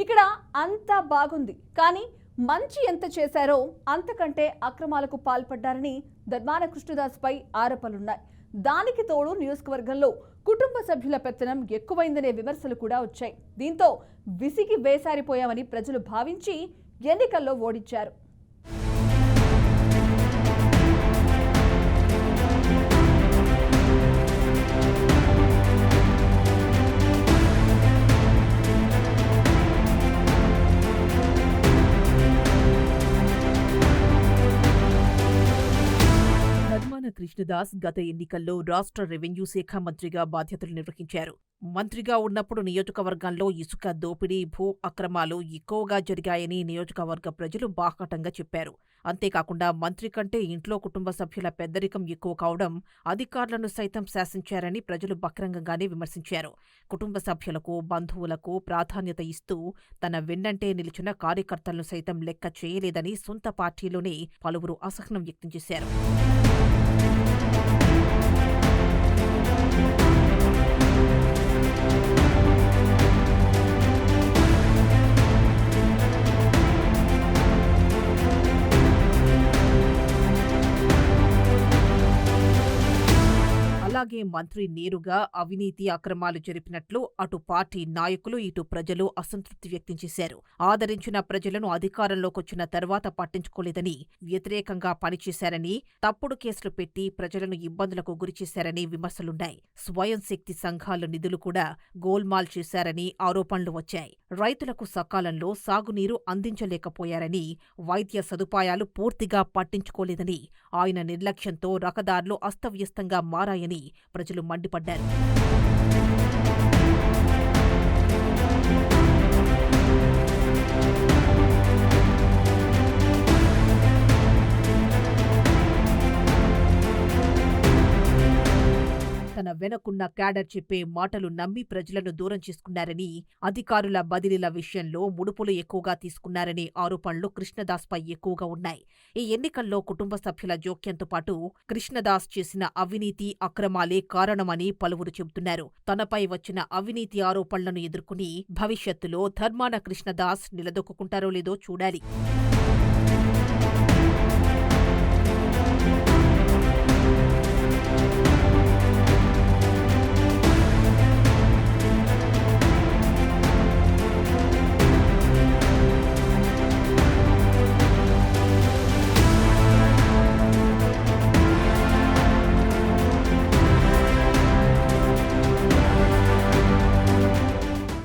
ఇక్కడ అంతా బాగుంది, కానీ మంచి ఎంత చేశారో అంతకంటే అక్రమాలకు పాల్పడ్డారని ధర్మాన కృష్ణదాస్పై ఆరోపణలున్నాయి. దానికి తోడు నియోజకవర్గంలో కుటుంబ సభ్యుల పెత్తనం ఎక్కువైందనే విమర్శలు కూడా వచ్చాయి. దీంతో విసిగి వేసారిపోయామని ప్రజలు భావించి ఎన్నికల్లో ఓడించారు. కృష్ణదాస్ గత ఎన్నికల్లో రాష్ట్ర రెవెన్యూ శాఖ మంత్రిగా బాధ్యతలు నిర్వహించారు. మంత్రిగా ఉన్నప్పుడు నియోజకవర్గంలో ఇసుక దోపిడీ, భూ అక్రమాలు ఎక్కువగా జరిగాయని నియోజకవర్గ ప్రజలు బాహాటంగా చెప్పారు. అంతేకాకుండా మంత్రి కంటే ఇంట్లో కుటుంబ సభ్యుల పెద్దరికం ఎక్కువ కావడం అధికారులను సైతం శాసించారని ప్రజలు బహిరంగంగానే విమర్శించారు. కుటుంబ సభ్యులకు, బంధువులకు ప్రాధాన్యత ఇస్తూ తన వెన్నంటే నిలిచిన కార్యకర్తలను సైతం లెక్క చేయలేదని సొంత పార్టీలోనే పలువురు అసహనం వ్యక్తం చేశారు. అలాగే మంత్రి నేరుగా అవినీతి అక్రమాలు జరిపినట్లు అటు పార్టీ నాయకులు, ఇటు ప్రజలు అసంతృప్తి వ్యక్తం చేశారు. ఆదరించిన ప్రజలను అధికారంలోకొచ్చిన తర్వాత పట్టించుకోలేదని, వ్యతిరేకంగా పనిచేశారని, తప్పుడు కేసులు పెట్టి ప్రజలను ఇబ్బందులకు గురిచేశారని విమర్శలున్నాయి. స్వయం శక్తి సంఘాల నిధులు కూడా గోల్మాల్ చేశారని ఆరోపణలు వచ్చాయి. రైతులకు సకాలంలో సాగునీరు అందించలేకపోయారని, వైద్య సదుపాయాలు పూర్తిగా పట్టించుకోలేదని, ఆయన నిర్లక్ష్యంతో రహదారులు అస్తవ్యస్తంగా మారాయని ప్రజలు మండిపడ్డారు. తన వెనకున్న క్యాడర్ చెప్పే మాటలు నమ్మి ప్రజలను దూరం చేసుకున్నారని, అధికారుల బదిలీల విషయంలో ముడుపులు ఎక్కువగా తీసుకున్నారనే ఆరోపణలు కృష్ణదాస్పై ఎక్కువగా ఉన్నాయి. ఈ ఎన్నికల్లో కుటుంబ సభ్యుల జోక్యంతో పాటు కృష్ణదాస్ చేసిన అవినీతి అక్రమాలే కారణమని పలువురు చెబుతున్నారు. తనపై వచ్చిన అవినీతి ఆరోపణలను ఎదుర్కొని భవిష్యత్తులో ధర్మాన కృష్ణదాస్ నిలదొక్కుంటారో లేదో చూడాలి.